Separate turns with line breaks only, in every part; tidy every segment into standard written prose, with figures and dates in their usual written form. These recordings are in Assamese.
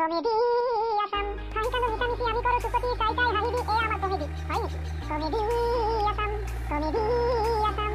কমেডি আসাম হাইকানো মিছামিছি আমি কৰো চুপতি চাই চাই হাঁহিবি এ আমাৰ কমেডি হয় নেকি কমেডি আসাম কমেডি আসাম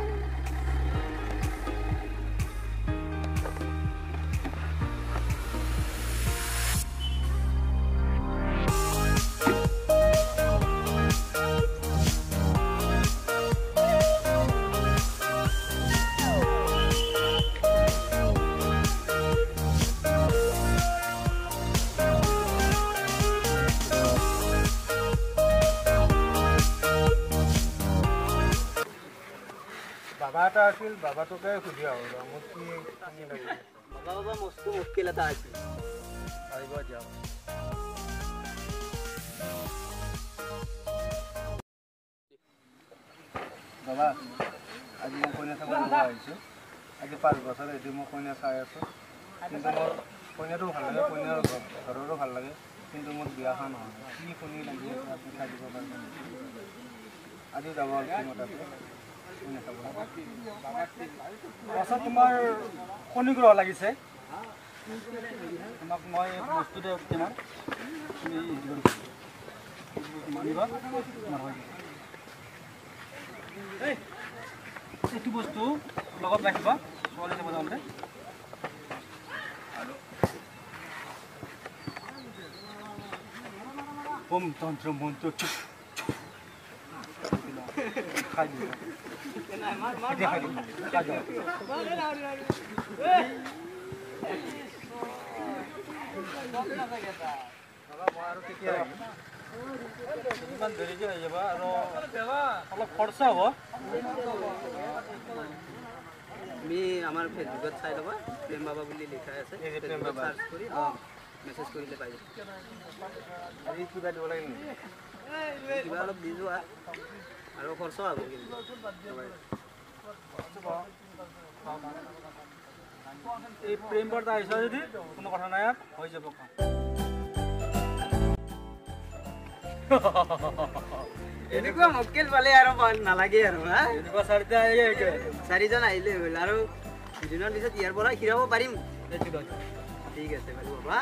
বাবা এটা আছিল বাবাটোকে সুধি আহো মোক কি লাগিব
বাবা মস্ত মুশকিল এটা আছে
আহিব যাও বাবা আজি মই কইনা চাব আহিছো আজি 5 বছৰ এদি মই কইনা চাই আছো কিন্তু মোৰ কইনাটো ভাল লাগে কইনাৰ ঘৰৰো ভাল লাগে কিন্তু মোৰ বিয়াখন নহয় কি কইনা লাগি আছে আপুনি চাই দিব পাৰিব আজি যাব আচ্ছা তোমাৰ কণী গ্ৰহ লাগিছে তোমাক মই বস্তুটো কিমান তুমি মানিবা তোমাৰ হয় এইটো বস্তু লগত ৰাখিবা ছোৱালী যাব যাওঁতে ওম তন্ত্ৰ মন্ত্ৰ খাই দিবা দেৰিকে হৈ যাবা আৰু অলপ খৰচা হ'ব
তুমি আমাৰ ফেচবুকত চাই ল'বা প্ৰেম বাবা বুলি লিখা আছে চাৰ্চ কৰি মেছেজ কৰিলে পাই যাবা
কিবা দিব লাগে
কিবা অলপ দি যোৱা আৰু খৰচা হ'ব কিন্তু
এই প্ৰেম বাৰ্তা আহিছা যদি কোনো কথা নাই হৈ যাব
এনেকুৱা মুশকিল পালে আৰু নালাগে আৰু হা
এনেকুৱা
চাৰিজন আহিলে হ'ল আৰু দুদিনৰ পিছত ইয়াৰ পৰা খিৰাব পাৰিম ঠিক আছে বাৰু বাবা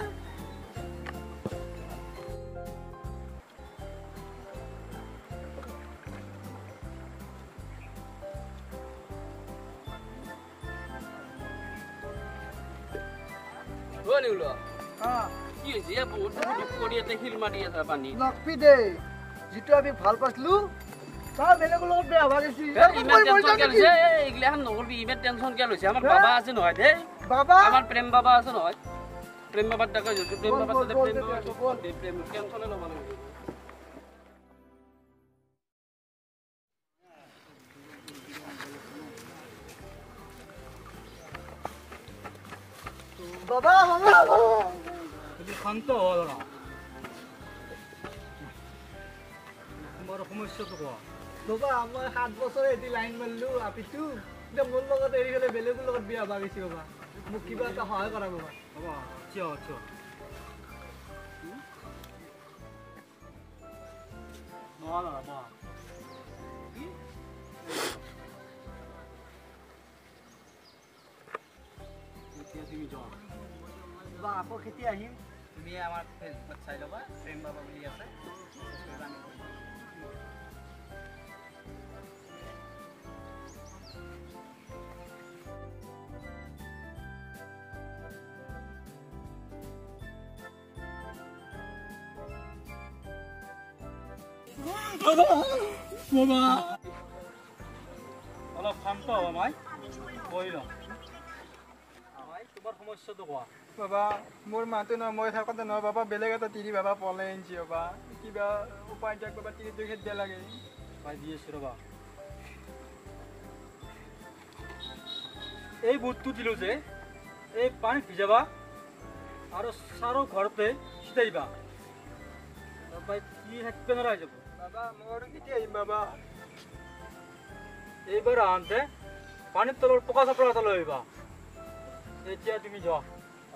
যিটো আমি ভাল পাইছিলো তাৰ বেলেগৰ লগত বেয়া ভাগিছি
এইগিলাখান নকৰবি ইমান টেনচন কিয় লৈছে আমাৰ বাবা আছে নহয় দেই
বাবা
আমাৰ প্ৰেম বাবা আছে নহয় প্ৰেম বাবাৰ টাকা যদি প্ৰেম বাবা প্ৰেম টেনচনে ল'ব নালাগে
বাবা
শান্ত হ'ল তোমাৰ সমস্যাটো কোৱা
বাবা মই 7 বছৰ এটি লাইন মাৰিলো আপিটো এতিয়া মোৰ লগত এৰি গ'লে বেলেগৰ লগত বিয়া ভাগিছি বাবা মোক কিবা এটা সহায় কৰা বাবা
বাবা চিয় নোৱাৰা বাবা এতিয়া তুমি যোৱা
বাবা আকৌ কেতিয়া আহিম
তুমি আমাৰ ফেচবুকত চাই ল'বা প্ৰেম বাবা বুলি আছে
অলপ শান্ত হ'ব মাই বহি লওঁ তোমাৰ সমস্যাটো কোৱা
বাবা মোৰ মাতো নহয় মই থাকোঁতে নহয় বাবা বেলেগ এটা তিৰি বাবা পলাই আনিছি বাবা কিবা উপায় দিয়ক বাবা তিৰি দুই খেত দিয়া লাগে
পাই দি আছোঁ ৰ'বা এই বুটটো দিলোঁ যে এই পানীত ভিজাবা আৰু চাৰো ঘৰতে ছিটাইবা তাৰপৰা কি থাকিব নোৱাৰা হৈ যাব
বাবা মোৰ কেতিয়া আহিম বাবা
এইবাৰ আহোঁতে পানীৰ তলৰ পকা চাপৰা এটা লৈ আহিবা এতিয়া তুমি যোৱা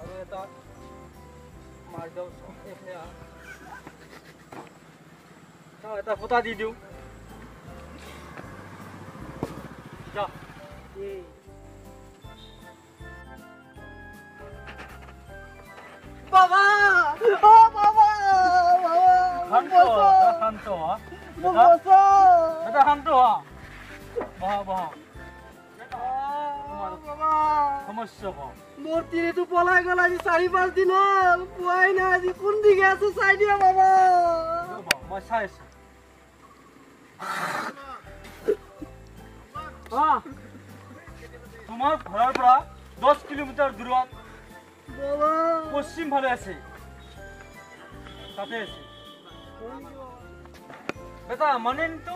আৰু এটা মাৰি দিওঁ এটা ফুটা দি দিওঁ যা
বাবা মোক বচা
এটা শান্ত হোৱা বহা বহা
বাবা
সমস্যা ক
মোৰ তিৰিটো পলাই গ'ল আজি 4-5 দিন হ'ল পোৱাই নাই আজি কোন দিকে আছে চাই দিয়া বাবা
মই চাই আছো তোমাৰ ঘৰৰ পৰা 10 কিলোমিটাৰ দূৰত
বাবা
পশ্চিম ফালে আছে তাতে আছে বেটা মানে নিতো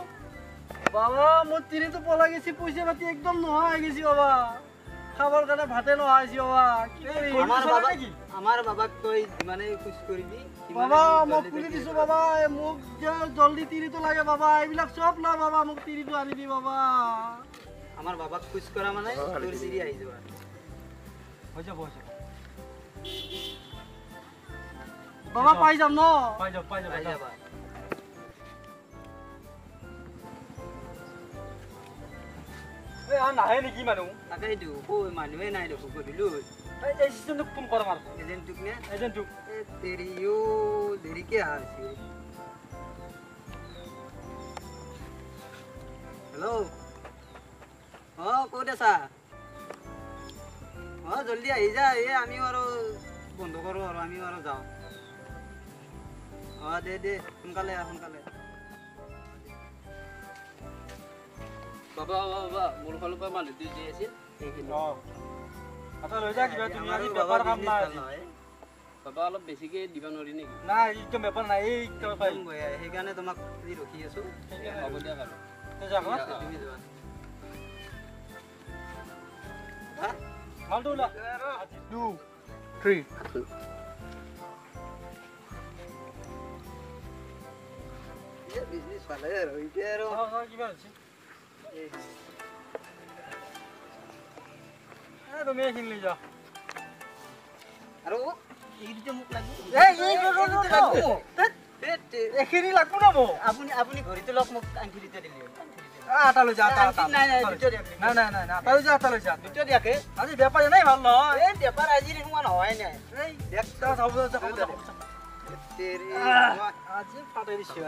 বাবা মোৰ তিৰিটো পলাই গেছি পইচা পাতি একদম নোহোৱা হৈ গেছি বাবা খাবৰ কাৰণে ভাতে নোহোৱা হৈছে বাবা কি কৰিম
আমাৰ বাবাক তই যিমানে খুশ কৰিবি
বাবা মই খুলি দিছো বাবা মোক যে জলদি তিৰিটো লাগে বাবা এইবিলাক চব না বাবা মোক তিৰিটো আনি দি বাবা
আমাৰ বাবাক খুশ কৰা মানে তোৰ চিৰি আহি যাবা
হৈ যাব
বাবা পাই যাম ন
পাই যাবা
পাই যাবা
এই নাহে নেকি মানুহ
তাকেইতো কৈ মানুহে নাই দেখো কৰিলো
এই চিষ্টেমটো ফোন কৰ আমাৰ
এজেণ্টটোক নে
এজেণ্টটোক
তেৰিও দেৰিকে আহিছে হেল্ল' ক'ত আছা জলদি আহি যা এই আমিও আৰু বন্ধ কৰোঁ আৰু আমিও আৰু যাওঁ দে সোনকালে সোনকালে
বাবা বাবা মোৰ ফালৰ পৰা মানুহ দি যি আছিল সেইখিনি
আচ্ছা লৈ যা কিবা তুমি আজি বেপাৰ কাম নাই
বাবা অলপ বেছিকে দিব নোৱাৰি নেকি
নাই এইটো বেপাৰ নাই এই পাই
সেইকাৰণে তোমাক ৰখি আছোঁ
হ'ব দিয়ক আৰু
তুমি যোৱা
মালটো ওলা 2 3
বিজনেছ ভালে আৰু এতিয়া আৰু
কিবা হৈছে তুমি এইখিনি লৈ যা
আৰু এইটো মোক লাগিব
এইখিনি লাগব না মোক
আপুনি ঘড়ীটো লওক মোক আঙুলিতে দিলে
আটা লৈ যা আটা
নাই
নাই আটা লৈ যা
দুটো দিয়াকে
আজি বেপাৰী নাই ভাল নহয়
এই বেপাৰ আজি দেখোন হোৱাই নাই
এই দেখ যাব
আজি ফাটাই দিছো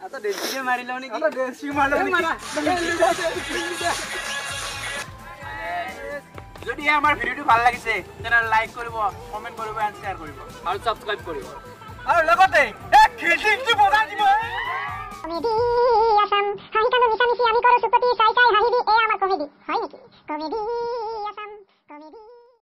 আচ্ছা দেশীকে মাৰি লওঁ নেকি
দেশী মাল
যদি আমাৰ ভিডিঅ'টো ভাল লাগিছে তেনেহ'লে লাইক কৰিব কমেণ্ট কৰিব এণ্ড শ্বেয়াৰ কৰিব
আৰু ছাবস্ক্ৰাইব কৰিব
আৰু লগতে খিলচিটো বজাই দিব
কমেডি আসাম হাঁহি কান্দো মিছামিছি আমি কৰোঁ চুপতি চাই চাই হাঁহিবি এয়া আমাৰ কমেডি হয় নেকি কমেডি আসাম কমেডি